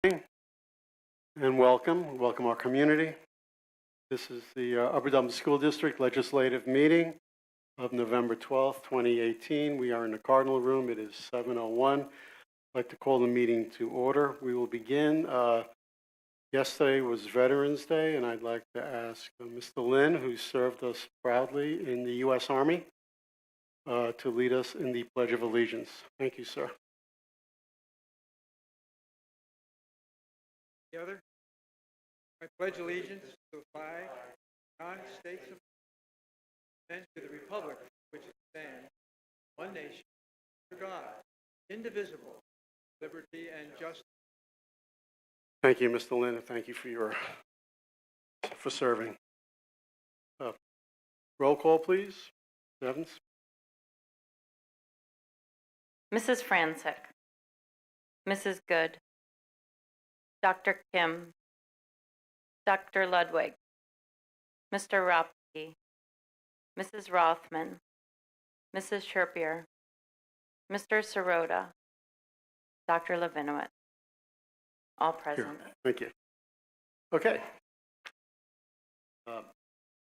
And welcome our community. This is the Upper Dublin School District Legislative Meeting of November 12th, 2018. We are in the Cardinal Room. It is 7:01. I'd like to call the meeting to order. We will begin. Yesterday was Veterans Day, and I'd like to ask Mr. Lynn, who served us proudly in the U.S. Army, to lead us in the Pledge of Allegiance. Thank you, sir. Together, I pledge allegiance to the flag of the United States of America and to the republic for which it stands, one nation, under God, indivisible, liberty and justice. Thank you, Mr. Lynn, and thank you for serving. Roll call, please. Evans. Mrs. Franczyk, Mrs. Good, Dr. Kim, Dr. Ludwig, Mr. Ropke, Mrs. Rothman, Mrs. Sherpier, Mr. Sirota, Dr. Levinowitz, all present. Here. Thank you. Okay. I'd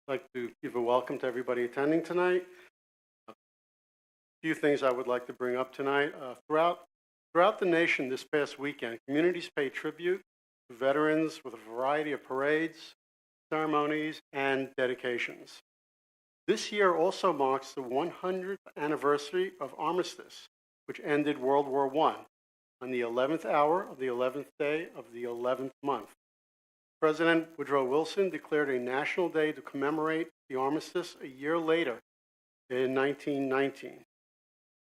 like to give a welcome to everybody attending tonight. A few things I would like to bring up tonight. Throughout the nation this past weekend, communities paid tribute to veterans with a variety of parades, ceremonies, and dedications. This year also marks the 100th anniversary of Armistice, which ended World War I on the 11th hour of the 11th day of the 11th month. President Woodrow Wilson declared a national day to commemorate the armistice a year later in 1919.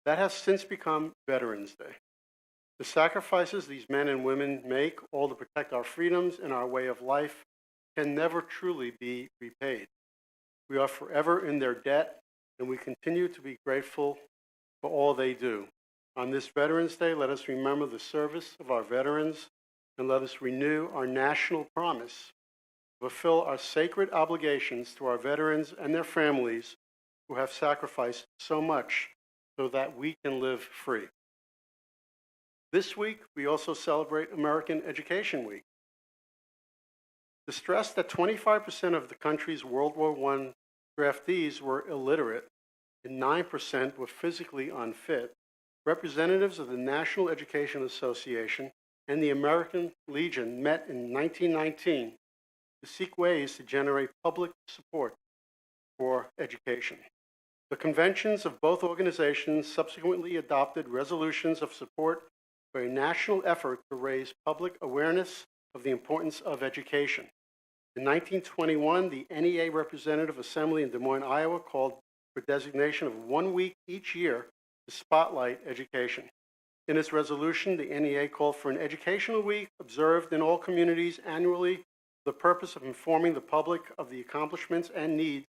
That has since become Veterans Day. The sacrifices these men and women make, all to protect our freedoms and our way of life, can never truly be repaid. We are forever in their debt, and we continue to be grateful for all they do. On this Veterans Day, let us remember the service of our veterans, and let us renew our national promise to fulfill our sacred obligations to our veterans and their families who have sacrificed so much so that we can live free. This week, we also celebrate American Education Week. The stress that 25% of the country's World War I draftees were illiterate and 9% were physically unfit, representatives of the National Education Association and the American Legion met in 1919 to seek ways to generate public support for education. The conventions of both organizations subsequently adopted resolutions of support for a national effort to raise public awareness of the importance of education. In 1921, the NEA Representative Assembly in Des Moines, Iowa, called for designation of 1 week each year to spotlight education. In its resolution, the NEA called for an educational week observed in all communities annually for the purpose of informing the public of the accomplishments and needs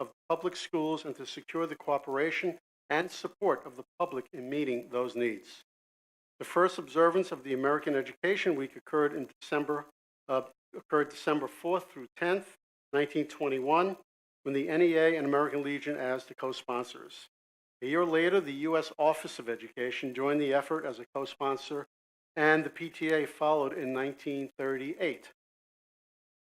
of public schools and to secure the cooperation and support of the public in meeting those needs. The first observance of the American Education Week occurred December 4th through 10th, 1921, when the NEA and American Legion as the co-sponsors. A year later, the U.S. Office of Education joined the effort as a co-sponsor, and the PTA followed in 1938.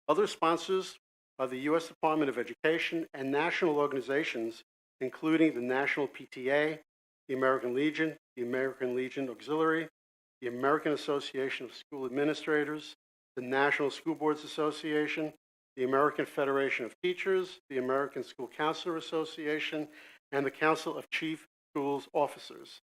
Other sponsors are the U.S. Department of Education and national organizations, including the National PTA, the American Legion Auxiliary, the American Association of School Administrators, the National School Boards Association, the American Federation of Teachers, the American School Counselor Association, and the Council of Chief Schools Officers,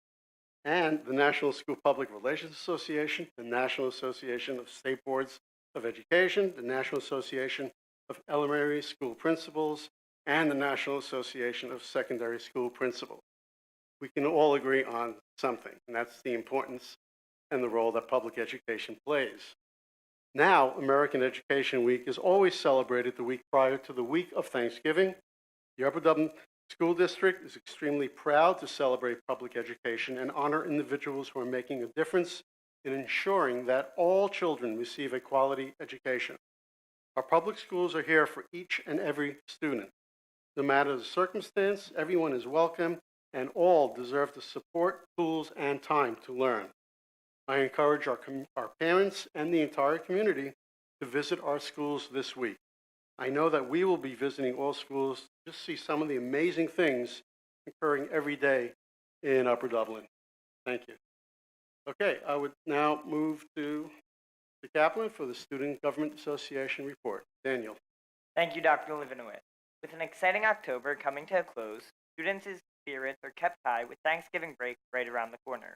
and the National School Public Relations Association, the National Association of State Boards of Education, the National Association of Elementary School Principals, and the National Association of Secondary School Principals. We can all agree on something, and that's the importance and the role that public education plays. Now, American Education Week is always celebrated the week prior to the week of Thanksgiving. The Upper Dublin School District is extremely proud to celebrate public education and honor individuals who are making a difference in ensuring that all children receive a quality education. Our public schools are here for each and every student. No matter the circumstance, everyone is welcome and all deserve the support, tools, and time to learn. I encourage our parents and the entire community to visit our schools this week. I know that we will be visiting all schools to just see some of the amazing things occurring every day in Upper Dublin. Thank you. Okay, I would now move to the Kaplan for the Student Government Association report. Daniel. Thank you, Dr. Levinowitz. With an exciting October coming to a close, students' spirits are kept high with Thanksgiving break right around the corner.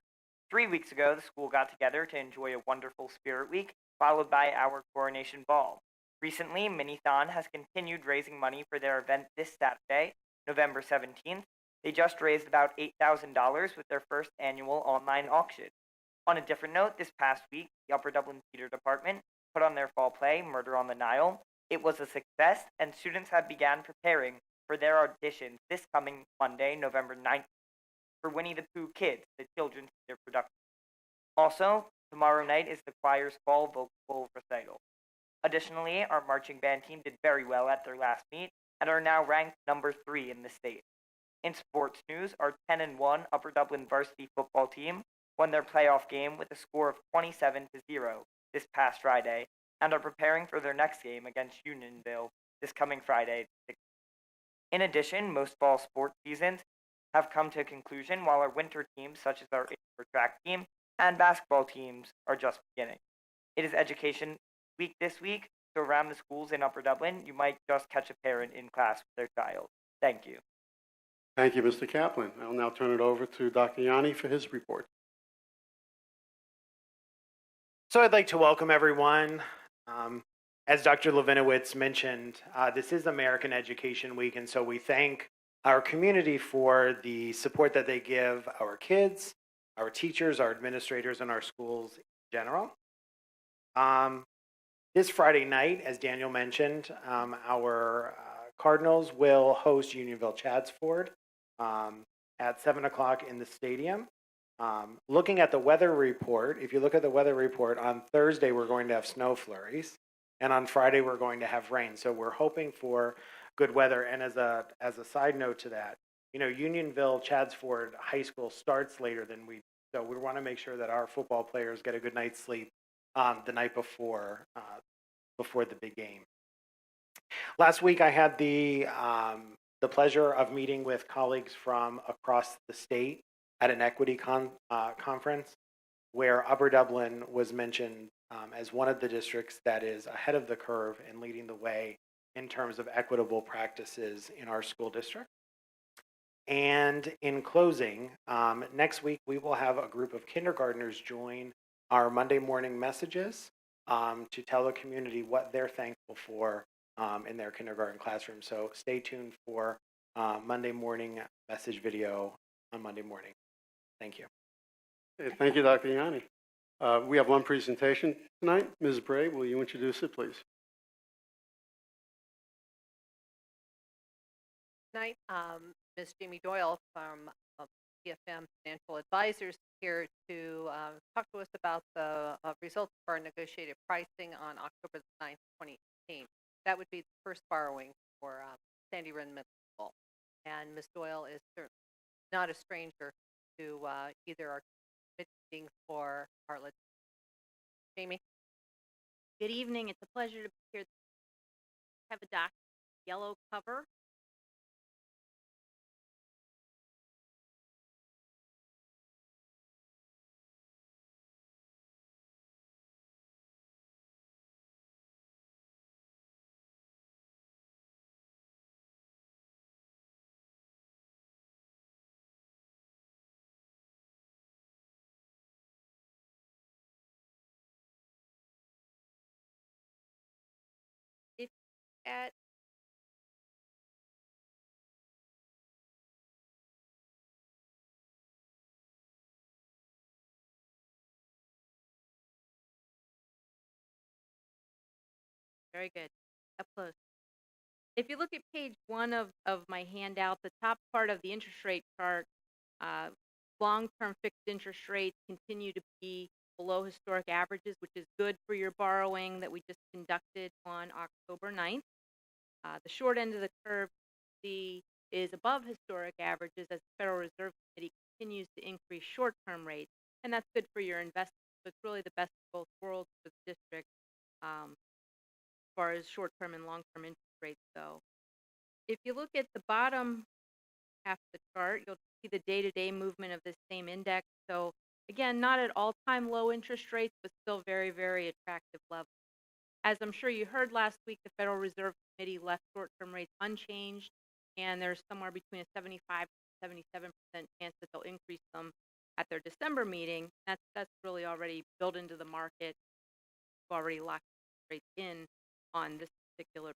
3 weeks ago, the school got together to enjoy a wonderful Spirit Week, followed by our Coronation Ball. Recently, Minithon has continued raising money for their event this Saturday, November 17th. They just raised about $8,000 with their first annual online auction. On a different note, this past week, the Upper Dublin Theatre Department put on their fall play, Murder on the Nile. It was a success, and students have begun preparing for their auditions this coming Monday, November 9th, for Winnie the Pooh Kids, the children's theater production. Also, tomorrow night is the choir's fall vocal recital. Additionally, our marching band team did very well at their last meet and are now ranked number 3 in the state. In sports news, our 10-1 Upper Dublin varsity football team won their playoff game with a score of 27-0 this past Friday and are preparing for their next game against Unionville this coming Friday. In addition, most fall sports seasons have come to a conclusion, while our winter teams, such as our indoor track team and basketball teams, are just beginning. It is Education Week this week, so around the schools in Upper Dublin, you might just catch a parent in class with their child. Thank you. Thank you, Mr. Kaplan. I'll now turn it over to Dr. Yanni for his report. So I'd like to welcome everyone. As Dr. Levinowitz mentioned, this is American Education Week, and so we thank our community for the support that they give our kids, our teachers, our administrators, and our schools in general. This Friday night, as Daniel mentioned, our Cardinals will host Unionville Chadsford at 7 o'clock in the stadium. Looking at the weather report, if you look at the weather report, on Thursday we're going to have snow flurries, and on Friday we're going to have rain. So we're hoping for good weather. And as a side note to that, Unionville Chadsford High School starts later than we do. So we want to make sure that our football players get a good night's sleep the night before the big game. Last week I had the pleasure of meeting with colleagues from across the state at an equity conference, where Upper Dublin was mentioned as one of the districts that is ahead of the curve and leading the way in terms of equitable practices in our school district. And in closing, next week we will have a group of kindergartners join our Monday morning messages to tell the community what they're thankful for in their kindergarten classroom. So stay tuned for Monday morning message video on Monday morning. Thank you. Okay, thank you, Dr. Yanni. We have one presentation tonight. Ms. Bray, will you introduce it, please? Tonight, Ms. Jamie Doyle from PFM Financial Advisors here to talk to us about the results of our negotiated pricing on October the 9th, 2018. That would be the first borrowing for Sandy Run Middle School. And Ms. Doyle is certainly not a stranger to either our meetings or our legislation. Jamie? Good evening. It's a pleasure to be here. Have a doc yellow cover. If at Very good. Up close. If you look at page 1 of my handout, the top part of the interest rate chart, long-term fixed interest rates continue to be below historic averages, which is good for your borrowing that we just conducted on October 9th. The short end of the curve is above historic averages as the Federal Reserve Committee continues to increase short-term rates, and that's good for your investment So it's really the best of both worlds for the district as far as short-term and long-term interest rates go. If you look at the bottom half of the chart, you'll see the day-to-day movement of this same index. So again, not at all-time low interest rates, but still very, very attractive levels. As I'm sure you heard last week, the Federal Reserve Committee left short-term rates unchanged, and there's somewhere between a 75 to 77% chance that they'll increase them at their December meeting. That's really already built into the market. We've already locked rates in on this particular.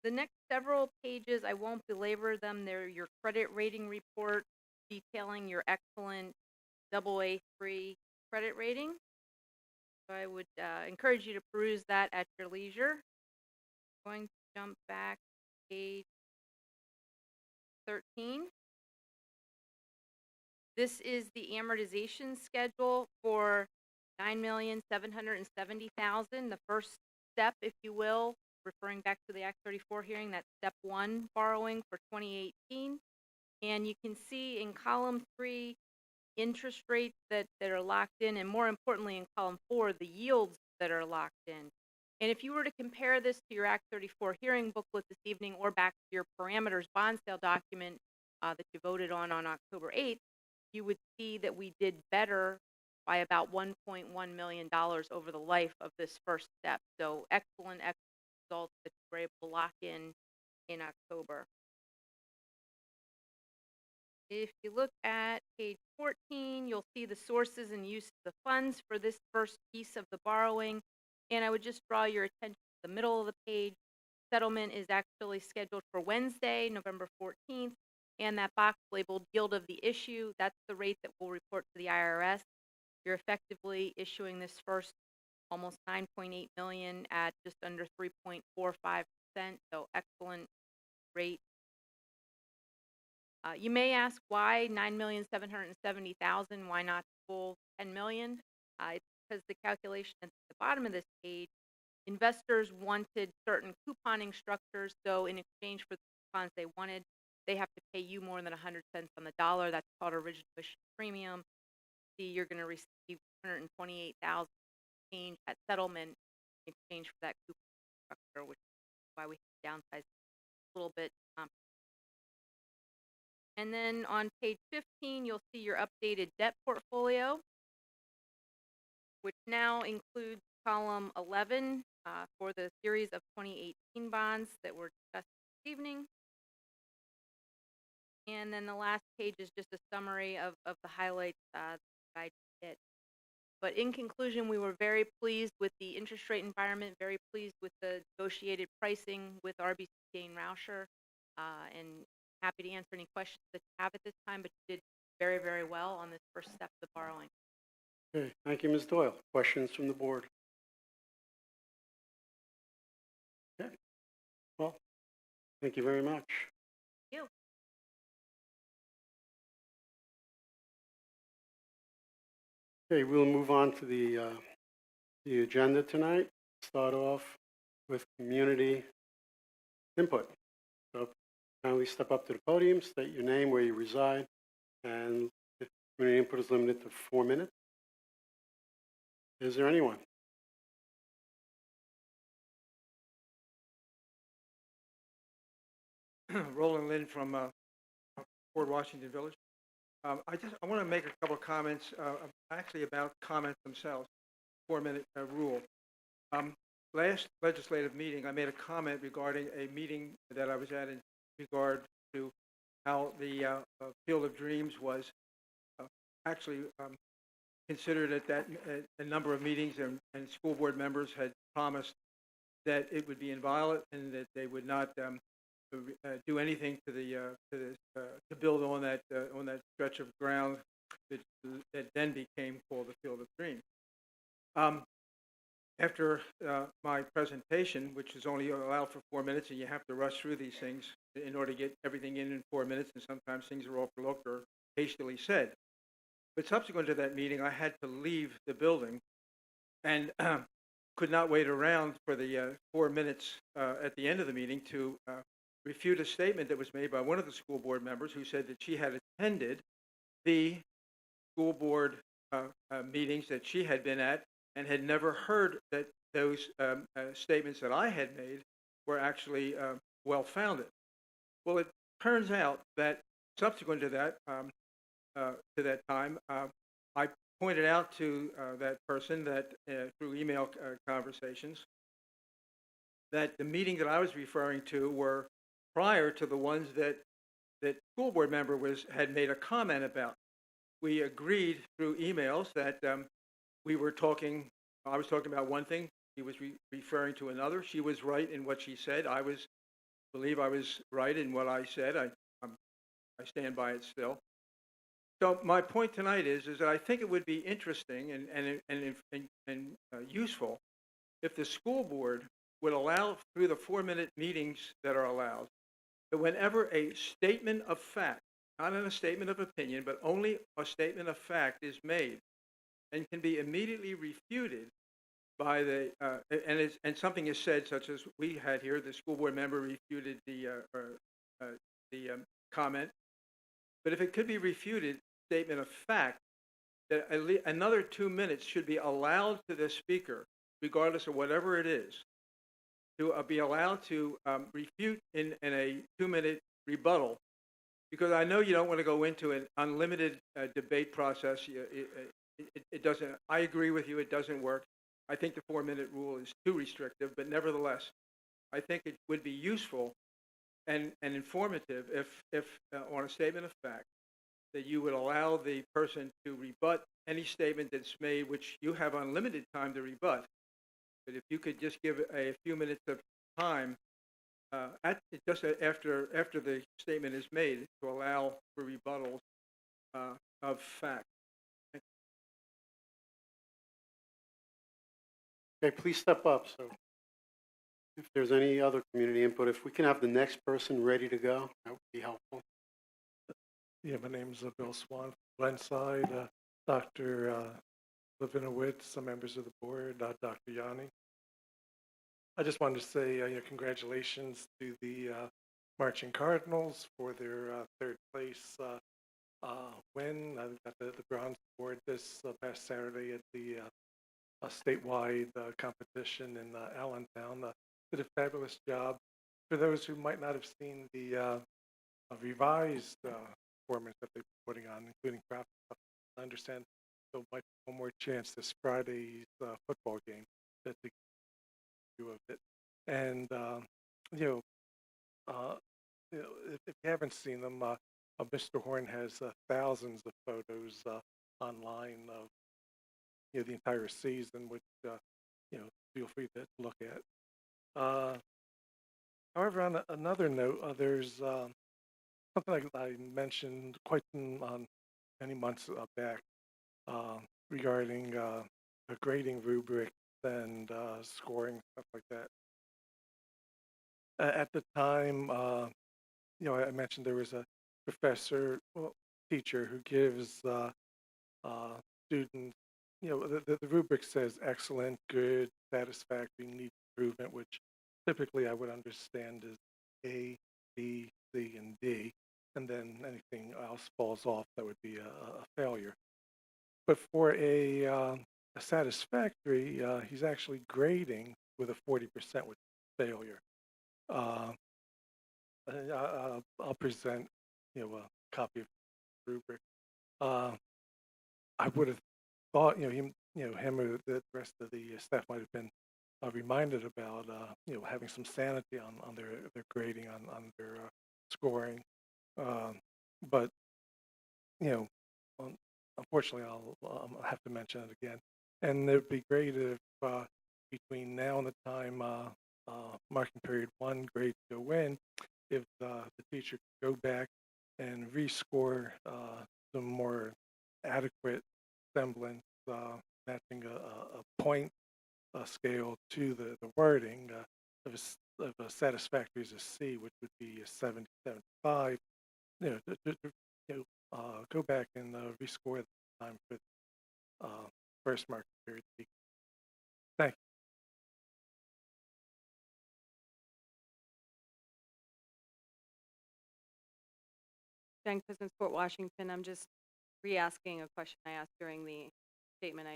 The next several pages, I won't belabor them. They're your credit rating report detailing your excellent AA3 credit rating. So I would encourage you to peruse that at your leisure. Going to jump back to page 13. This is the amortization schedule for $9,770,000, the first step, if you will, referring back to the Act 34 hearing, that's step 1 borrowing for 2018. And you can see in column 3 interest rates that are locked in, and more importantly in column 4 the yields that are locked in. And if you were to compare this to your Act 34 hearing booklet this evening, or back to your parameters bond sale document that you voted on October 8th, you would see that we did better by about $1.1 million over the life of this first step. So excellent results that you were able to lock in October. If you look at page 14, you'll see the sources and use of the funds for this first piece of the borrowing. And I would just draw your attention to the middle of the page. Settlement is actually scheduled for Wednesday, November 14th. And that box labeled yield of the issue, that's the rate that we'll report to the IRS. You're effectively issuing this first almost $9.8 million at just under 3.45%. So excellent rate. You may ask why $9,770,000, why not full $10 million? It's because the calculation at the bottom of this page, investors wanted certain couponing structures, so in exchange for the coupons they wanted, they have to pay you more than 100 cents on the dollar. That's called original issue premium. See, you're going to receive $128,000 change at settlement in exchange for that coupon structure, which is why we downsized a little bit. And then on page 15, you'll see your updated debt portfolio, which now includes column 11 for the series of 2018 bonds that were discussed this evening. And then the last page is just a summary of the highlights that I did. But in conclusion, we were very pleased with the interest rate environment, very pleased with the negotiated pricing with RBC and Rauscher, and happy to answer any questions that you have at this time, but you did very, very well on this first step of the borrowing. Okay, thank you, Ms. Doyle. Questions from the board? Okay, well, thank you very much. Thank you. Okay, we'll move on to the agenda tonight. Start off with community input. So kindly step up to the podium, state your name, where you reside, and the community input is limited to 4 minutes. Is there anyone? Roland Lynn from Fort Washington Village. I want to make a couple of comments, actually about comments themselves. 4-minute rule. Last legislative meeting, I made a comment regarding a meeting that I was at in regard to how the Field of Dreams was actually considered at that a number of meetings, and school board members had promised that it would be inviolate and that they would not do anything to build on that stretch of ground that then became called the Field of Dreams. After my presentation, which is only allowed for 4 minutes, and you have to rush through these things in order to get everything in 4 minutes, and sometimes things are overlooked or hastily said. But subsequent to that meeting, I had to leave the building and could not wait around for the 4 minutes at the end of the meeting to refute a statement that was made by one of the school board members who said that she had attended the school board meetings that she had been at and had never heard that those statements that I had made were actually well-founded. Well, it turns out that subsequent to that time, I pointed out to that person that through email conversations that the meeting that I was referring to were prior to the ones that school board member had made a comment about. We agreed through emails that we were talking. I was talking about one thing. He was referring to another. She was right in what she said. I believe I was right in what I said. I stand by it still. So my point tonight is that I think it would be interesting and useful if the school board would allow, through the 4-minute meetings that are allowed, that whenever a statement of fact, not in a statement of opinion, but only a statement of fact is made and can be immediately refuted by the, and something is said, such as we had here, the school board member refuted the comment. But if it could be refuted, statement of fact, that at least another 2 minutes should be allowed to the speaker, regardless of whatever it is, to be allowed to refute in a 2-minute rebuttal, because I know you don't want to go into an unlimited debate process. It doesn't. I agree with you. It doesn't work. I think the 4-minute rule is too restrictive, but nevertheless, I think it would be useful and informative if on a statement of fact, that you would allow the person to rebut any statement that's made, which you have unlimited time to rebut. But if you could just give a few minutes of time just after the statement is made, to allow for rebuttals of fact. Okay, please step up. So if there's any other community input, if we can have the next person ready to go, that would be helpful. Yeah, my name is Bill Swan, Glenside, Dr. Levinowitz, some members of the board, Dr. Yanni. I just wanted to say congratulations to the Marching Cardinals for their third place win. I got the bronze award this past Saturday at the statewide competition in Allentown. Did a fabulous job. For those who might not have seen the revised performance that they're putting on, including crowd, I understand there might be one more chance this Friday's football game that they do of it. And if you haven't seen them, Mr. Horn has thousands of photos online of the entire season, which feel free to look at. However, on another note, there's something I mentioned many months back regarding the grading rubric and scoring, stuff like that. At the time, I mentioned there was a teacher who gives students, the rubric says excellent, good, satisfactory, needs improvement, which typically I would understand as A, B, C, and D, and then anything else falls off, that would be a failure. But for a satisfactory, he's actually grading with a 40%, which is failure. I'll present, a copy of the rubric. I would have thought, him or the rest of the staff might have been reminded about, having some sanity on their grading, on their scoring. But, unfortunately, I'll have to mention it again. And it'd be great if between now and the time marking period 1 grades go in, if the teacher could go back and rescore some more adequate semblance, matching a point scale to the wording. If a satisfactory is a C, which would be a 70, 75, go back and rescore the time for first marking period. Thank you. Jen Cousins, Fort Washington. I'm just re-asking a question I asked during the statement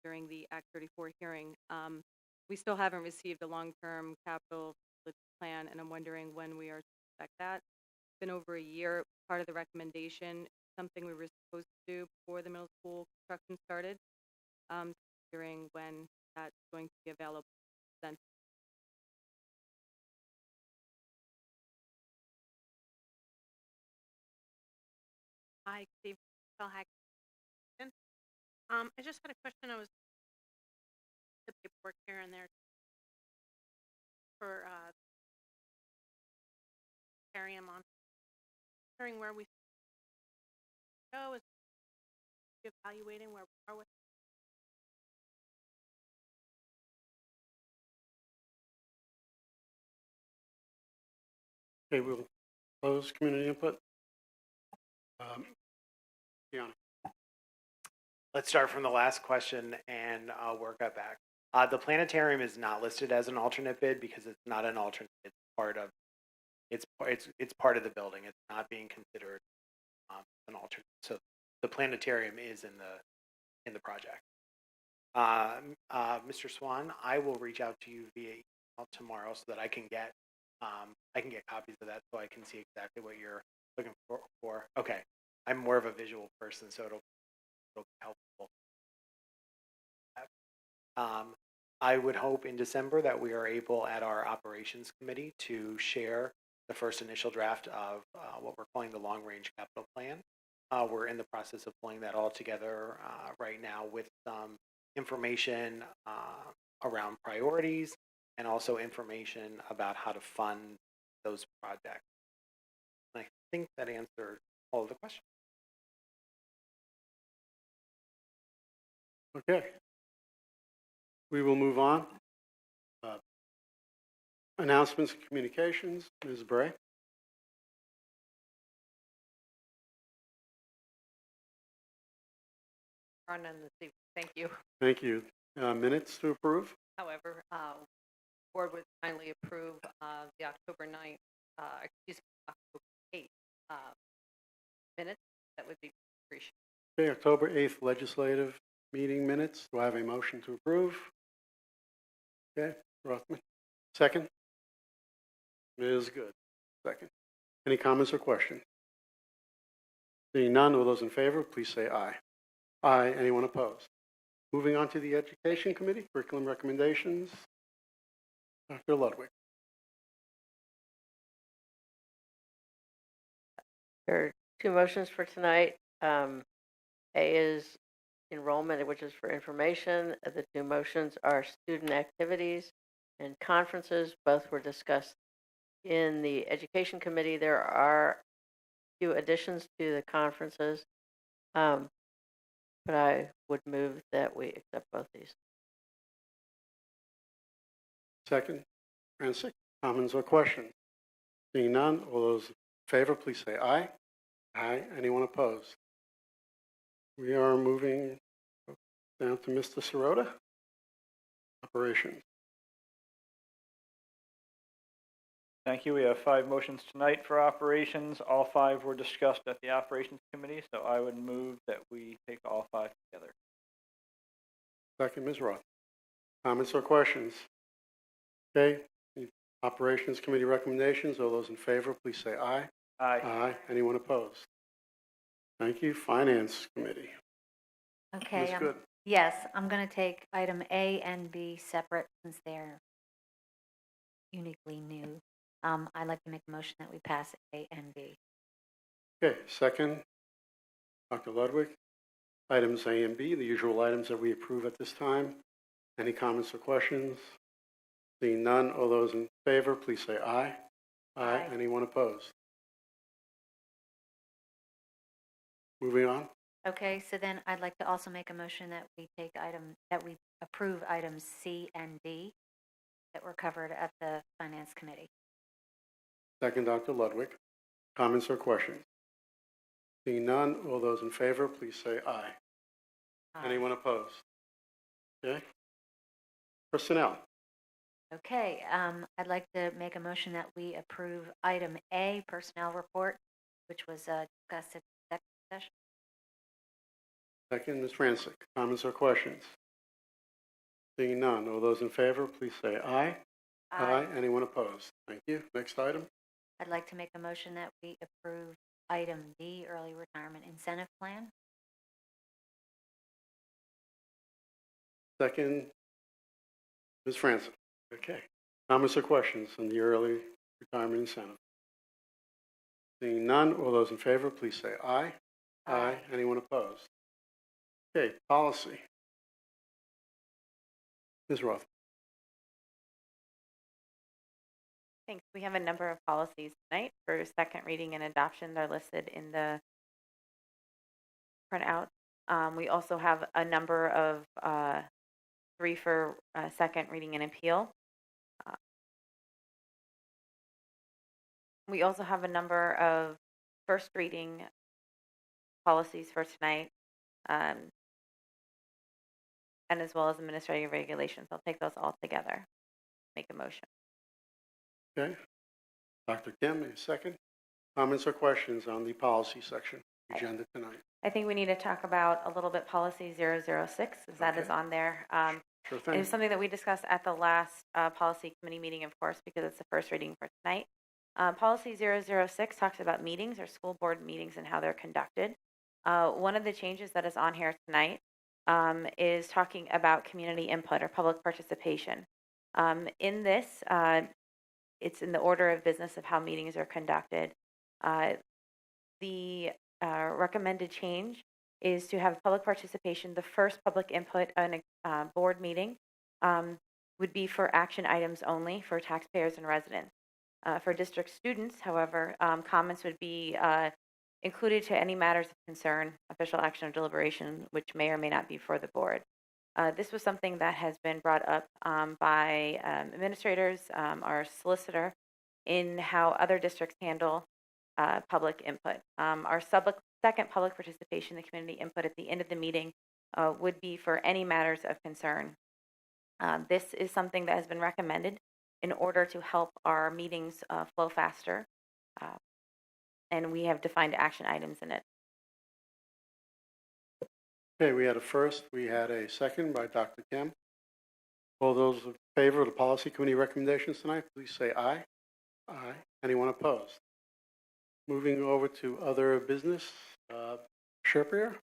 during the Act 34 hearing. We still haven't received a long-term capital plan, and I'm wondering when we are to expect that. It's been over a year. Part of the recommendation, something we were supposed to do before the middle school construction started. Wondering when that's going to be available. Then. Hi, Steve. Phil Hack. I just had a question. I was the paperwork here and there for carrying them on. Wondering where we go is evaluating where we are with. Okay, we'll close community input. Deanna. Let's start from the last question and work that back. The planetarium is not listed as an alternate bid because it's not an alternate. It's part of it's part of the building. It's not being considered an alternate. So the planetarium is in the project. Mr. Swan, I will reach out to you via email tomorrow so that I can get copies of that so I can see exactly what you're looking for. Okay, I'm more of a visual person, so it'll be helpful. I would hope in December that we are able at our operations committee to share the first initial draft of what we're calling the long-range capital plan. We're in the process of pulling that all together right now with some information around priorities and also information about how to fund those projects. And I think that answered all of the questions. Okay. We will move on. Announcements and communications, Ms. Bray. Run in this evening. Thank you. Thank you. Minutes to approve? However, board would kindly approve the October 9th, October 8th minutes. That would be appreciated. Okay, October 8th legislative meeting minutes. Do I have a motion to approve? Okay, Rothman. Second? Ms. Good. Second. Any comments or questions? Seeing none, all those in favor, please say aye. Aye. Anyone opposed? Moving on to the Education Committee, curriculum recommendations. Dr. Ludwig. There are two motions for tonight. A is enrollment, which is for information. The two motions are student activities and conferences. Both were discussed in the Education Committee. There are a few additions to the conferences, but I would move that we accept both these. Second, Francis, comments or questions? Seeing none, all those in favor, please say aye. Aye. Anyone opposed? We are moving down to Mr. Sirota. Operations. Thank you. We have 5 motions tonight for operations. All 5 were discussed at the operations committee, so I would move that we take all 5 together. Second, Ms. Roth. Comments or questions? Okay. The operations committee recommendations. All those in favor, please say aye. Aye. Aye. Anyone opposed? Thank you. Finance committee. Okay. Ms. Good. Yes, I'm going to take item A and B separate since they're uniquely new. I'd like to make a motion that we pass A and B. Okay. Second, Dr. Ludwig. Items A and B, the usual items that we approve at this time. Any comments or questions? Seeing none, all those in favor, please say aye. Aye. Anyone opposed? Moving on. Okay, so then I'd like to also make a motion that we approve items C and D that were covered at the Finance Committee. Second, Dr. Ludwig. Comments or questions? Seeing none, all those in favor, please say aye. Anyone opposed? Okay. Personnel. Okay, I'd like to make a motion that we approve item A, personnel report, which was discussed at executive session. Second, Ms. Rancic. Comments or questions? Seeing none, all those in favor, please say aye. Anyone opposed? Thank you. Next item. I'd like to make a motion that we approve item D, early retirement incentive plan. Second, Ms. Francis. Okay. Comments or questions on the early retirement incentive? Seeing none, all those in favor, please say aye. Anyone opposed? Okay, policy. Ms. Roth. Thanks. We have a number of policies tonight for second reading and adoption. They're listed in the printout. We also have a number of 3 for second reading and appeal. We also have a number of first reading policies for tonight, and as well as administrative regulations. I'll take those all together. Make a motion. Okay. Dr. Kim, a second. Comments or questions on the policy section agenda tonight? I think we need to talk about a little bit policy 006, as that is on there. Sure It thing. was something that we discussed at the last policy committee meeting, of course, because it's the first reading for tonight. Policy 006 talks about meetings or school board meetings and how they're conducted. One of the changes that is on here tonight is talking about community input or public participation. In this, it's in the order of business of how meetings are conducted. The recommended change is to have public participation. The first public input on a board meeting would be for action items only for taxpayers and residents. For district students, however, comments would be included to any matters of concern, official action or deliberation, which may or may not be for the board. This was something that has been brought up by administrators, our solicitor, in how other districts handle public input. Our second public participation, the community input at the end of the meeting, would be for any matters of concern. This is something that has been recommended in order to help our meetings flow faster, and we have defined action items in it. Okay, we had a first, we had a second by Dr. Kim. All those in favor of the policy committee recommendations tonight, please say aye. Anyone opposed? Moving over to other business, Sherpier.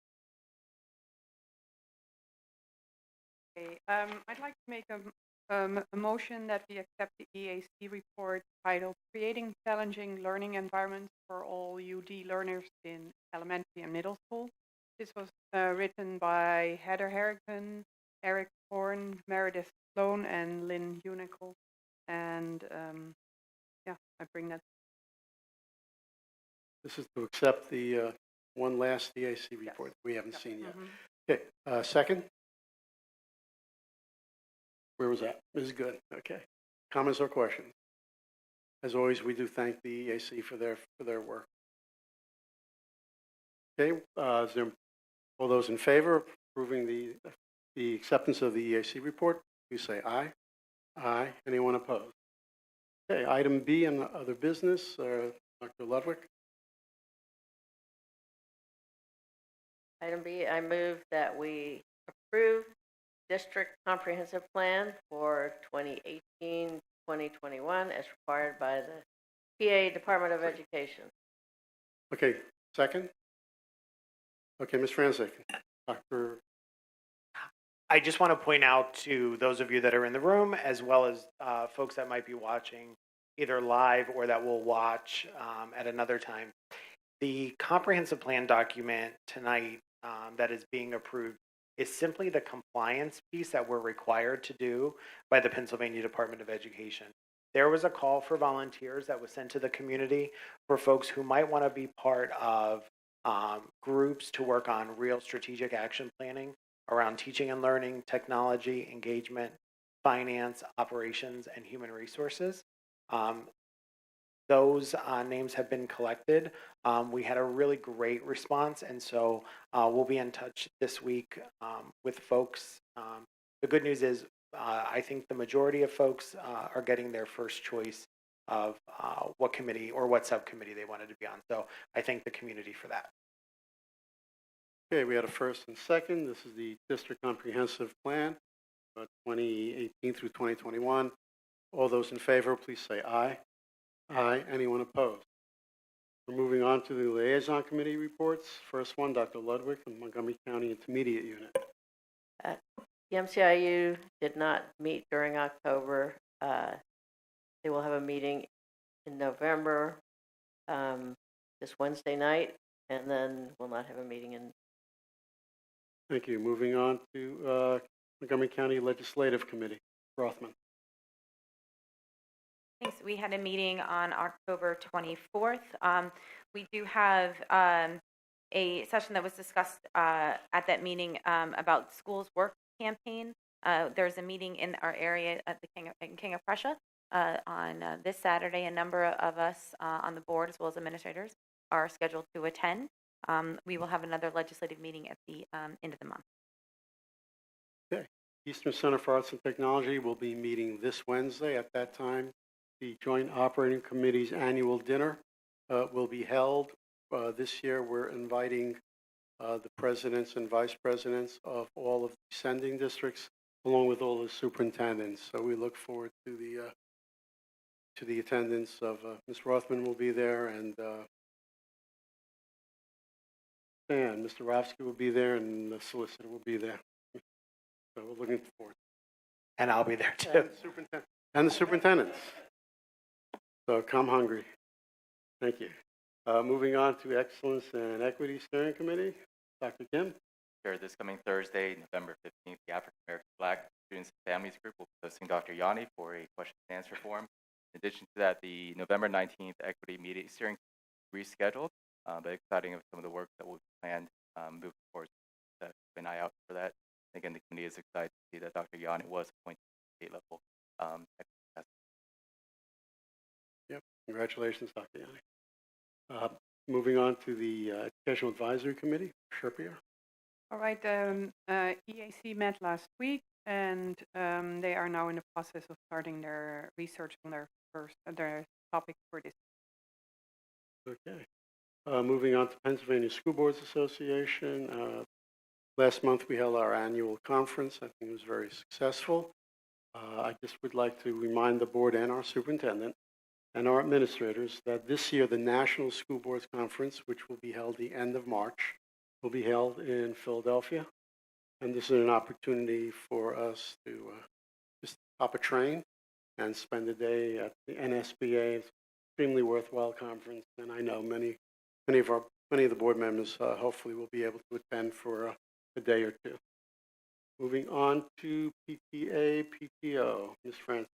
Okay, I'd like to make a motion that we accept the EAC report titled Creating Challenging Learning Environments for All UD Learners in Elementary and Middle School. This was written by Heather Harrington, Eric Horn, Meredith Sloan, and Lynn Unicle. And yeah, I bring that. This is to accept the one last EAC report we haven't seen yet. Mm-hmm. Okay, second? Where was that? Ms. Good. Okay. Comments or questions? As always, we do thank the EAC for their work. Okay, is there, all those in favor of approving the acceptance of the EAC report, please say aye. Aye. Anyone opposed? Okay, item B and other business, Dr. Ludwig. Item B, I move that we approve district comprehensive plan for 2018-2021 as required by the PA Department of Education. Okay, second? Okay, Ms. Franzik. Dr. I just want to point out to those of you that are in the room, as well as folks that might be watching either live or that will watch at another time, the comprehensive plan document tonight that is being approved is simply the compliance piece that we're required to do by the Pennsylvania Department of Education. There was a call for volunteers that was sent to the community for folks who might want to be part of groups to work on real strategic action planning around teaching and learning, technology, engagement, finance, operations, and human resources. Those names have been collected. We had a really great response, and so we'll be in touch this week with folks. The good news is I think the majority of folks are getting their first choice of what committee or what subcommittee they wanted to be on. So I thank the community for that. Okay, we had a first and second. This is the District Comprehensive Plan, 2018 through 2021. All those in favor, please say aye. Aye. Anyone opposed? We're moving on to the Liaison Committee reports. First one, Dr. Ludwig from Montgomery County Intermediate Unit. The MCIU did not meet during October. They will have a meeting in November, this Wednesday night, and then will not have a meeting in. Thank you. Moving on to Montgomery County Legislative Committee. Rothman. Thanks. We had a meeting on October 24th. We do have a session that was discussed at that meeting about schools work campaign. There's a meeting in our area at the King of Prussia on this Saturday. A number of us on the board, as well as administrators, are scheduled to attend. We will have another legislative meeting at the end of the month. Okay. Eastern Center for Arts and Technology will be meeting this Wednesday. At that time, the Joint Operating Committee's annual dinner will be held. This year, we're inviting the presidents and vice presidents of all of the sending districts, along with all the superintendents. So we look forward to the attendance of Ms. Rothman will be there, and Mr. Rofsky will be there, and the solicitor will be there. So we're looking forward. And I'll be there too. And the superintendents. So come hungry. Thank you. Moving on to Excellence and Equity Steering Committee, Dr. Kim. Sure. This coming Thursday, November 15th, the African American Black Students and Families Group will be hosting Dr. Yanni for a question and answer forum. In addition to that, the November 19th Equity Media Steering rescheduled, but exciting of some of the work that will be planned moving forward. So keep an eye out for that. Again, the committee is excited to see that Dr. Yanni was appointed to state level. Yep. Congratulations, Dr. Yanni. Moving on to the Educational Advisory Committee, Sherpia. All right, EAC met last week, and they are now in the process of starting their research on their topic for this. Okay. Moving on to Pennsylvania School Boards Association. Last month we held our annual conference. I think it was very successful. I just would like to remind the board and our superintendent and our administrators that this year the National School Boards Conference, which will be held the end of March, will be held in Philadelphia. And this is an opportunity for us to just hop a train and spend a day at the NSBA. It's an extremely worthwhile conference, and I know many of the board members hopefully will be able to attend for a day or two. Moving on to PTA, PTO, Ms. Francis.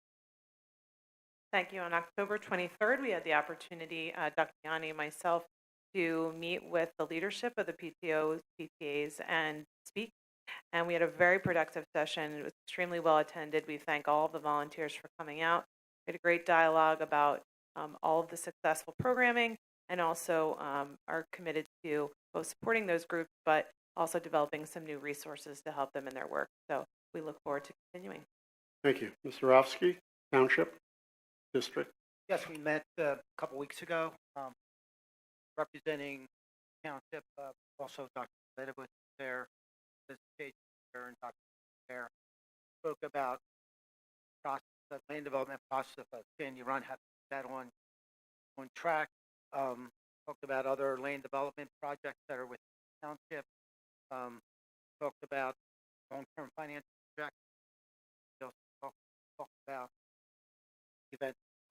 Thank you. On October 23rd, we had the opportunity, Dr. Yanni and myself, to meet with the leadership of the PTOs, PTAs, and speak. And we had a very productive session. It was extremely well attended. We thank all of the volunteers for coming out. We had a great dialogue about all of the successful programming, and also are committed to both supporting those groups, but also developing some new resources to help them in their work. So we look forward to continuing. Thank you. Mr. Rofsky, Township, District. Yes, we met a couple weeks ago, representing Township, also Dr. Leda was there, Ms. Page there, and Dr. there. Spoke about the land development process of Sandy Run, had that on track. Talked about other land development projects that are with the Township. Talked about long-term financial projects. We also talked about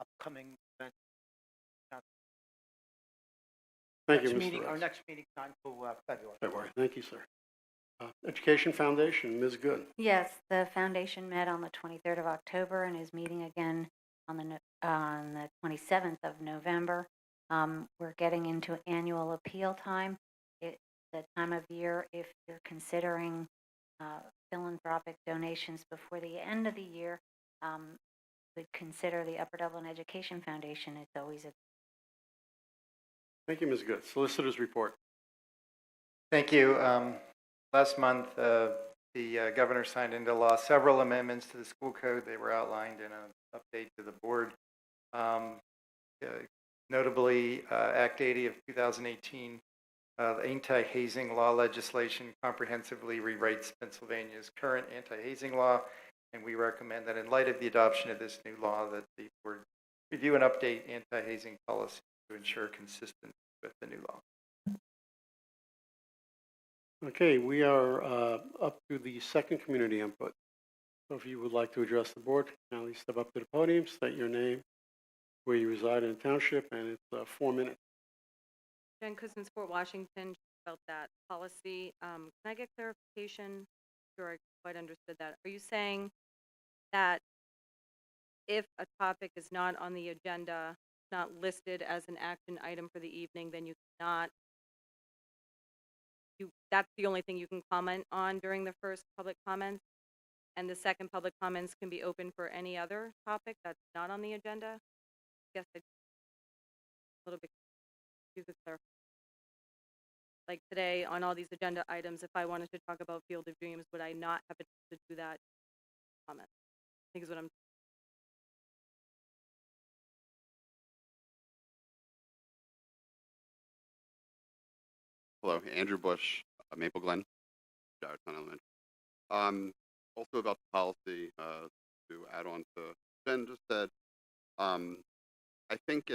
upcoming events. Thank you, Mr. Rose. Our next meeting time until February. February. Thank you, sir. Education Foundation, Ms. Good. Yes, the foundation met on the 23rd of October and is meeting again on the 27th of November. We're getting into annual appeal time. It's the time of year if you're considering philanthropic donations before the end of the year. Would consider the Upper Dublin Education Foundation. It's always a. Thank you, Ms. Good. Solicitor's report. Thank you. Last month, the governor signed into law several amendments to the school code. They were outlined in an update to the board. Notably, Act 80 of 2018 The anti-hazing law legislation comprehensively rewrites Pennsylvania's current anti-hazing law, and we recommend that in light of the adoption of this new law, that the board review and update anti-hazing policy to ensure consistency with the new law. Okay, we are up to the second community input. So if you would like to address the board, kindly step up to the podium, state your name, where you reside in the township, and it's 4 minutes. Jen Cousins, Fort Washington, about that policy. Can I get clarification? Sure, I quite understood that. Are you saying that if a topic is not on the agenda, not listed as an action item for the evening, then you cannot, that's the only thing you can comment on during the first public comments? And the second public comments can be open for any other topic that's not on the agenda? Yes, a little bit, you could clarify. Like today, on all these agenda items, if I wanted to talk about Field of Dreams, would I not have to do that comment? I think is what I'm. Hello, Andrew Bush, Maple Glen, Jarrettstown Elementary. Also about the policy, to add on to Jen just said, I think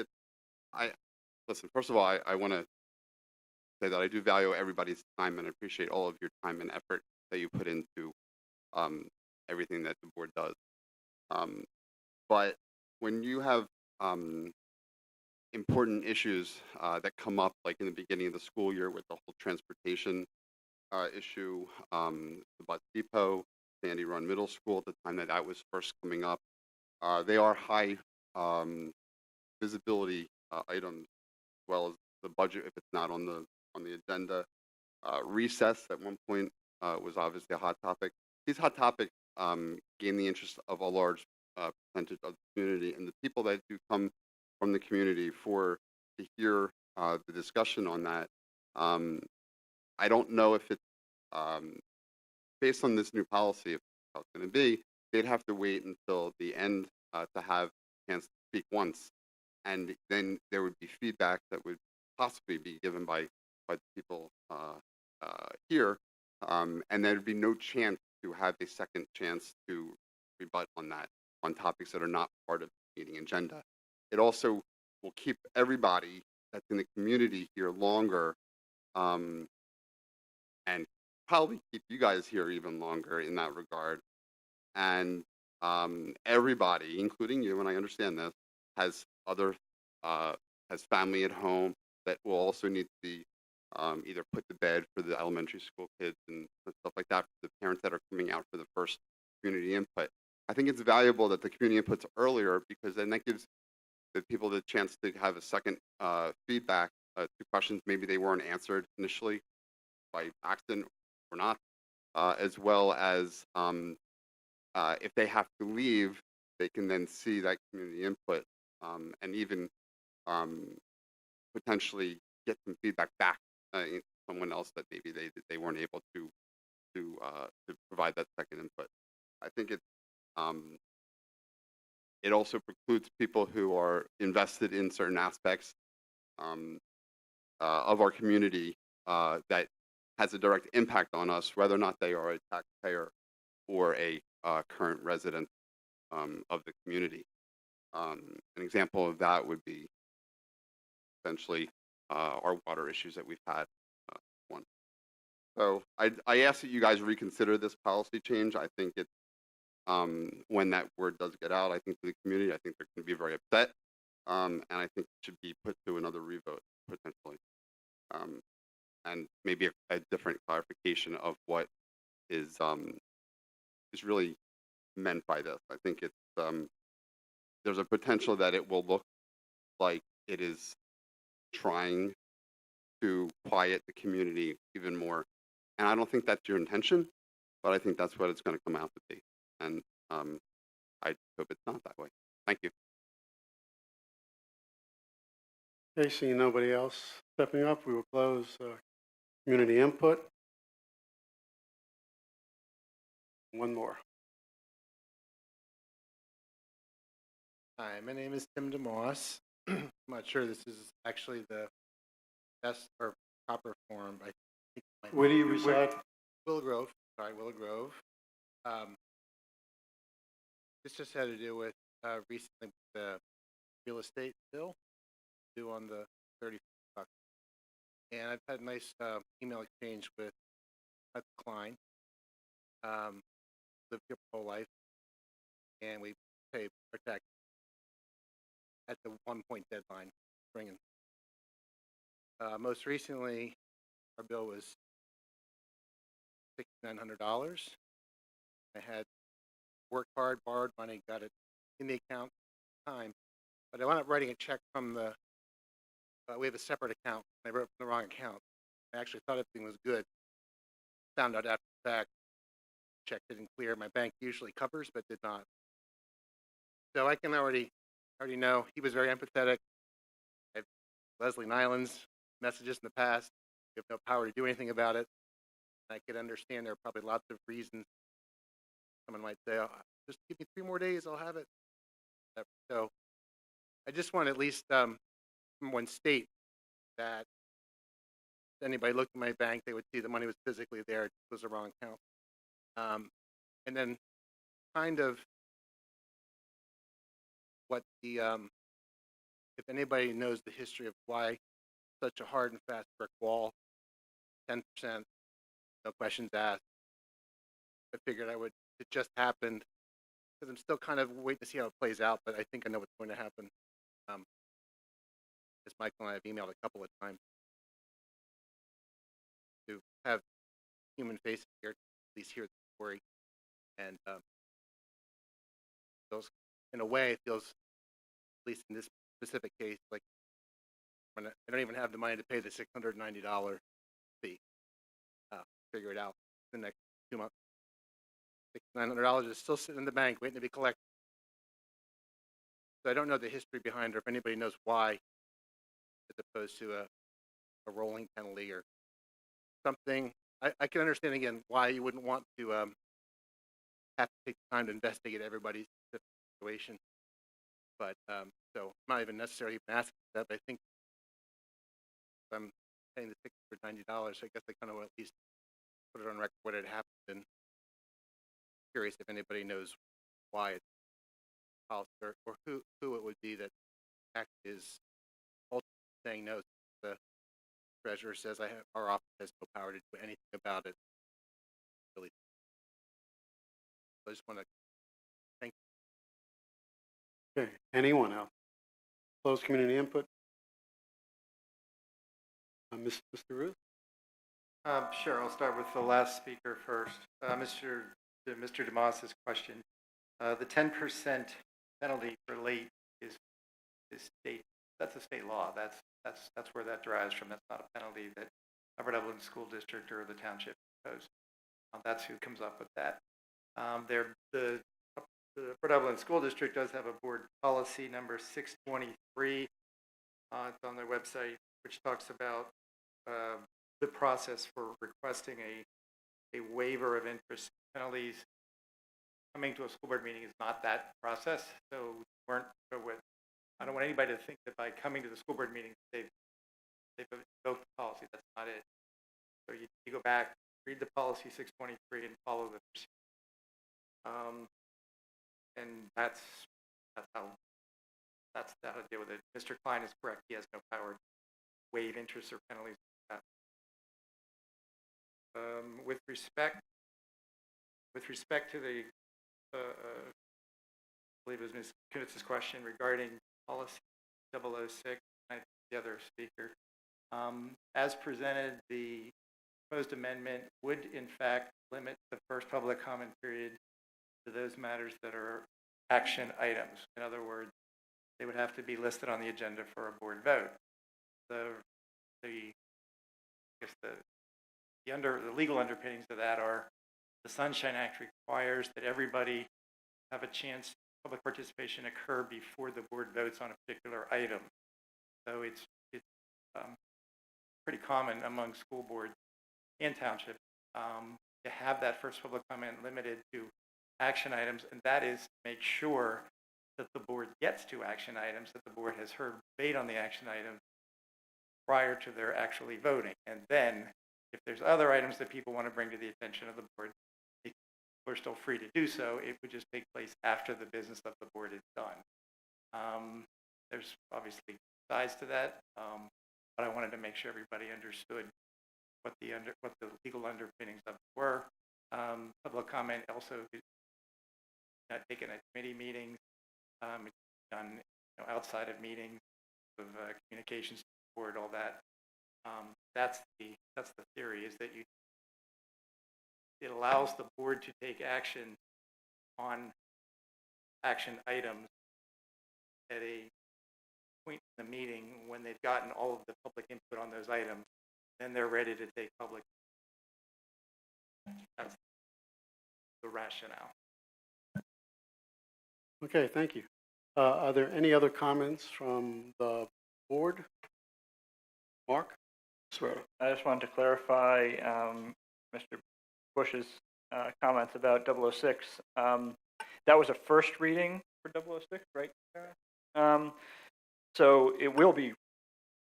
listen, first of all, I want to say that I do value everybody's time and appreciate all of your time and effort that you put into everything that the board does. But when you have important issues that come up, like in the beginning of the school year with the whole transportation issue, the bus depot, Sandy Run Middle School, at the time that was first coming up, they are high visibility items, as well as the budget if it's not on the agenda. Recess at one point was obviously a hot topic. These hot topics gain the interest of a large percentage of the community, and the people that do come from the community to hear the discussion on that. I don't know if it's based on this new policy, if how it's going to be. They'd have to wait until the end to have a chance to speak once, and then there would be feedback that would possibly be given by the people here, and there'd be no chance to have a second chance to rebut on that on topics that are not part of the meeting agenda. It also will keep everybody that's in the community here longer, and probably keep you guys here even longer in that regard. And everybody, including you, and I understand this, has has family at home that will also need to be either put to bed for the elementary school kids and stuff like that, for the parents that are coming out for the first community input. I think it's valuable that the community input's earlier, because then that gives the people the chance to have a second feedback to questions maybe they weren't answered initially by accident or not, as well as if they have to leave, they can then see that community input and even potentially get some feedback back in someone else that maybe they weren't able to provide that second input. I think it also precludes people who are invested in certain aspects of our community that has a direct impact on us, whether or not they are a taxpayer or a current resident of the community. An example of that would be essentially our water issues that we've had. One. So I ask that you guys reconsider this policy change. I think it's when that word does get out, I think to the community, I think they're going to be very upset, and I think it should be put to another revote potentially, and maybe a different clarification of what is really meant by this. I think it's there's a potential that it will look like it is trying to quiet the community even more, and I don't think that's your intention, but I think that's what it's going to come out to be. And I hope it's not that way. Thank you. Okay, seeing nobody else stepping up, we will close community input. One more. Hi, my name is Tim DeMoss. I'm not sure this is actually the best or proper form. I think my- Where do you reside? Willow Grove. Sorry, Willow Grove. This just had to do with recently the real estate bill due on the 31st. And I've had a nice email exchange with Klein. Lived here my whole life, and we pay our tax at the 1 point deadline. Bringing. Most recently, our bill was $6,900. I had worked hard, borrowed money, got it in the account time, but I wound up writing a check from the. We have a separate account. I wrote from the wrong account. I actually thought everything was good. Found out after the fact, check didn't clear. My bank usually covers, but did not. So I can already know he was very empathetic. I've Leslie Nyland's messages in the past. You have no power to do anything about it. I could understand there are probably lots of reasons. Someone might say, oh, just give me 3 more days, I'll have it. So I just want to at least someone state that anybody looked at my bank, they would see the money was physically there. It was the wrong account. And then kind of what the, if anybody knows the history of why such a hard and fast brick wall, 10%, no questions asked. I figured it just happened because I'm still kind of waiting to see how it plays out, but I think I know what's going to happen. As Michael and I have emailed a couple of times to have human faces here, at least hear the story. And feels, in a way, it feels, at least in this specific case, like when I don't even have the money to pay the $690 fee. Figure it out the next 2 months. $900 is still sitting in the bank waiting to be collected. So I don't know the history behind it, or if anybody knows why, as opposed to a rolling penalty or something. I can understand, again, why you wouldn't want to have to take the time to investigate everybody's situation. But so I'm not even necessarily even asking that, but I think if I'm paying the $690, I guess I kind of at least put it on record what had happened. And curious if anybody knows why it's policy or who it would be that actually is ultimately saying no. The treasurer says our office has no power to do anything about it. Really, I just want to thank you. Okay, anyone else? Closed community input. Mr. Ruth? Sure, I'll start with the last speaker first. Mr. DeMoss's question. The 10% penalty for late is state. That's a state law. That's where that derives from. That's not a penalty that Upper Dublin School District or the township imposed. That's who comes up with that. The Upper Dublin School District does have a board policy number 623. It's on their website, which talks about the process for requesting a waiver of interest penalties. Coming to a school board meeting is not that process, so I don't want anybody to think that by coming to the school board meeting they've invoked the policy. That's not it. So you go back, read the policy 623, and follow the procedure. And that's how to deal with it. Mr. Klein is correct. He has no power to waive interest or penalties. With respect to the, I believe it was Ms. Kunitz's question regarding policy 006, the other speaker, as presented, the proposed amendment would in fact limit the first public comment period to those matters that are action items. In other words, they would have to be listed on the agenda for a board vote. The legal underpinnings of that are the Sunshine Act requires that everybody have a chance, public participation occur before the board votes on a particular item. So it's pretty common among school boards and townships to have that first public comment limited to action items, and that is to make sure that the board gets to action items, that the board has heard debate on the action items prior to their actually voting. And then, if there's other items that people want to bring to the attention of the board, we're still free to do so. It would just take place after the business of the board is done. There's obviously sides to that, but I wanted to make sure everybody understood what the legal underpinnings of it were. Public comment also is not taken at committee meetings. It's done outside of meetings, of communications to the board, all that. That's the theory, is that it allows the board to take action on action items at a point in the meeting when they've gotten all of the public input on those items, then they're ready to take public. That's the rationale. Okay, thank you. Are there any other comments from the board? Mark? Swear. I just wanted to clarify Mr. Bush's comments about 006. That was a first reading for 006, right, Sarah? So it will be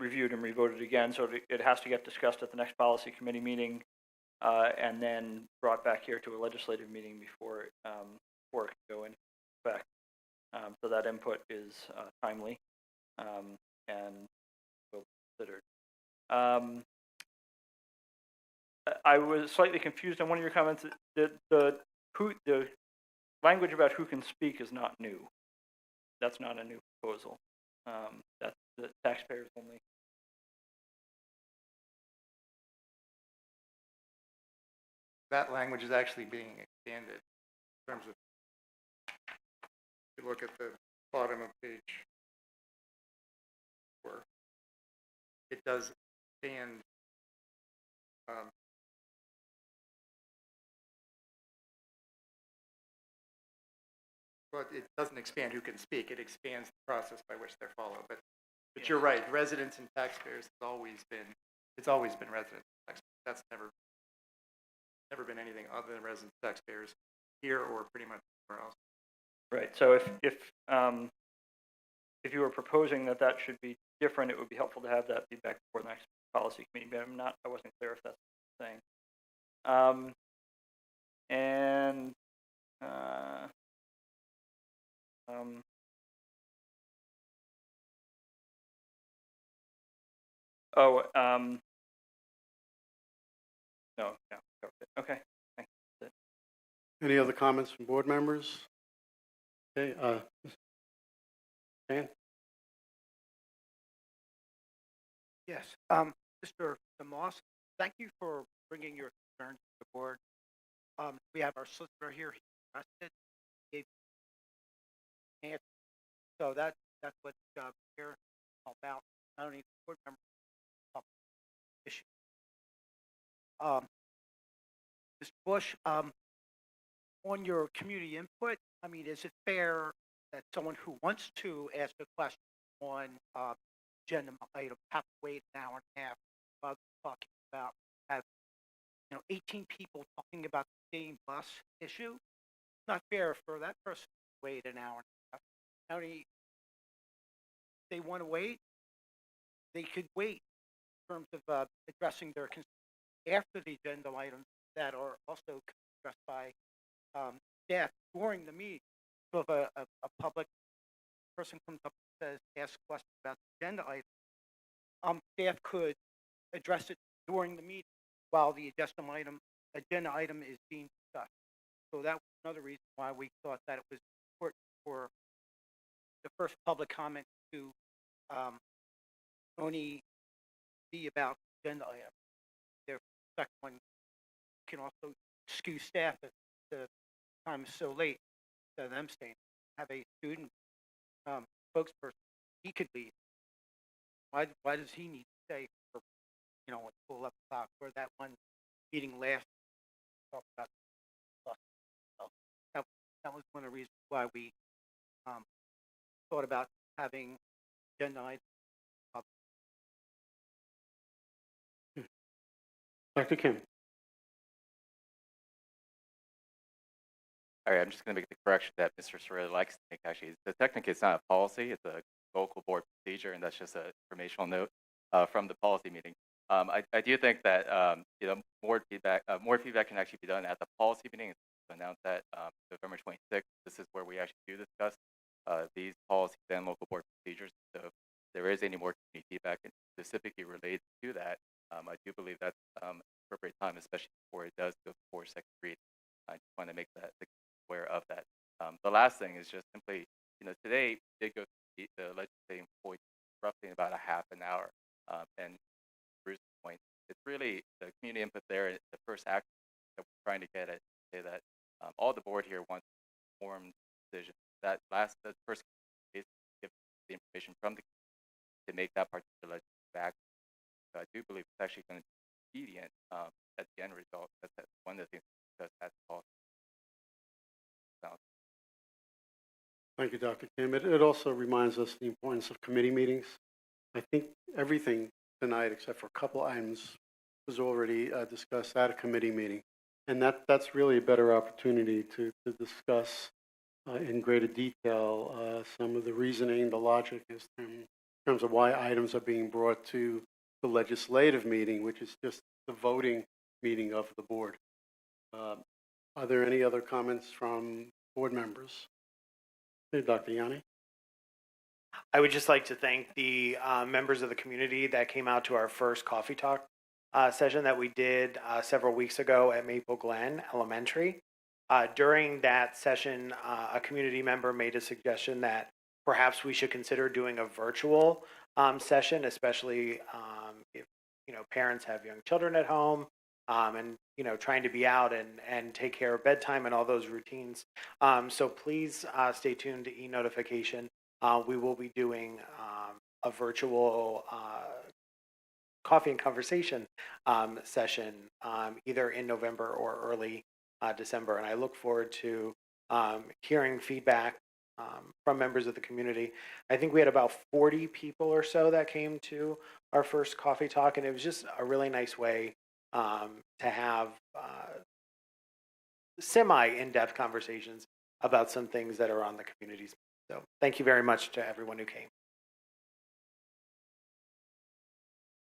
reviewed and revoted again, so it has to get discussed at the next policy committee meeting and then brought back here to a legislative meeting before it can go into effect. So that input is timely and will be considered. I was slightly confused on one of your comments. The language about who can speak is not new. That's not a new proposal. That's the taxpayers only. That language is actually being expanded in terms of, if you look at the bottom of page 4, it does expand but it doesn't expand who can speak. It expands the process by which they're followed. But you're right. Residents and taxpayers has always been. It's always been residents and taxpayers. That's never been anything other than residents and taxpayers here or pretty much anywhere else. Right. So if you were proposing that should be different, it would be helpful to have that feedback before the next policy committee. But I wasn't clear if that's what you're saying. No, covered it. Okay, thank you. Any other comments from board members? Okay, Dan? Yes, Mr. DeMoss, thank you for bringing your concerns to the board. We have our solicitor here. He addressed it, gave an answer. So that's what here all about. Not only the board members, issue. Mr. Bush, on your community input, I mean, is it fair that someone who wants to ask a question on agenda item have to wait an hour and a half talking about have 18 people talking about the same bus issue? It's not fair for that person to wait an hour and a half. How many they want to wait? They could wait in terms of addressing their concerns after the agenda items that are also addressed by staff during the meeting. So if a public person comes up and says, asks a question about the agenda item, staff could address it during the meeting while the agenda item is being discussed. So that was another reason why we thought that it was important for the first public comment to only be about the agenda item. The second one can also excuse staff if the time is so late to them staying. Have a student spokesperson, he could leave. Why does he need to stay for until 11 o'clock, where that one meeting last talked about so that was one of the reasons why we thought about having agenda items. Dr. Kim? All right, I'm just going to make the correction that Mr. Sorrell likes to make. Actually, technically it's not a policy; it's a local board procedure, and that's just an informational note. from the policy meeting. I do think that more feedback can actually be done at the policy meeting. It's announced that November 26th. This is where we actually do discuss these policies and local board procedures. So if there is any more community feedback and specifically related to that, I do believe that's appropriate time, especially before it does go before second read. I just want to make that aware of that. The last thing is just simply, today we did go through the legislative point roughly in about a half an hour, and Bruce's point, it's really the community input there. The first action that we're trying to get at, say that all the board here wants informed decision. The first is give the information from the community to make that particular legislative action. So I do believe it's actually going to be expedient at the end result. That's one of the things that that's possible. Thank you, Dr. Kim. It also reminds us the importance of committee meetings. I think everything tonight, except for a couple items, was already discussed at a committee meeting. And that's really a better opportunity to discuss in greater detail some of the reasoning, the logic in terms of why items are being brought to the legislative meeting, which is just the voting meeting of the board. Are there any other comments from board members? Hey, Dr. Yanni. I would just like to thank the members of the community that came out to our first coffee talk session that we did several weeks ago at Maple Glen Elementary. During that session, a community member made a suggestion that perhaps we should consider doing a virtual session, especially if parents have young children at home and trying to be out and take care of bedtime and all those routines. So please stay tuned to e-notification. We will be doing a virtual coffee and conversation session either in November or early December. And I look forward to hearing feedback from members of the community. I think we had about 40 people or so that came to our first coffee talk, and it was just a really nice way to have semi-in-depth conversations about some things that are on the community's. So thank you very much to everyone who came.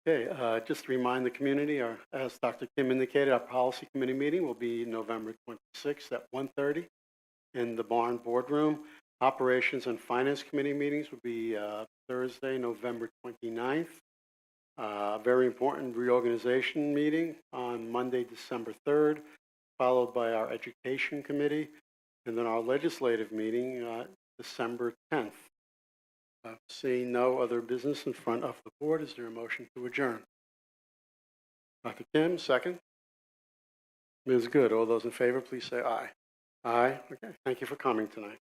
Okay, just to remind the community, as Dr. Kim indicated, our policy committee meeting will be November 26th at 1:30 in the Barn Boardroom. Operations and Finance Committee meetings will be Thursday, November 29th. Very important reorganization meeting on Monday, December 3rd, followed by our Education Committee, and then our legislative meeting December 10th. Seeing no other business in front of the board, is there a motion to adjourn? Dr. Kim, second. Ms. Good, all those in favor, please say aye. Aye. Okay, thank you for coming tonight.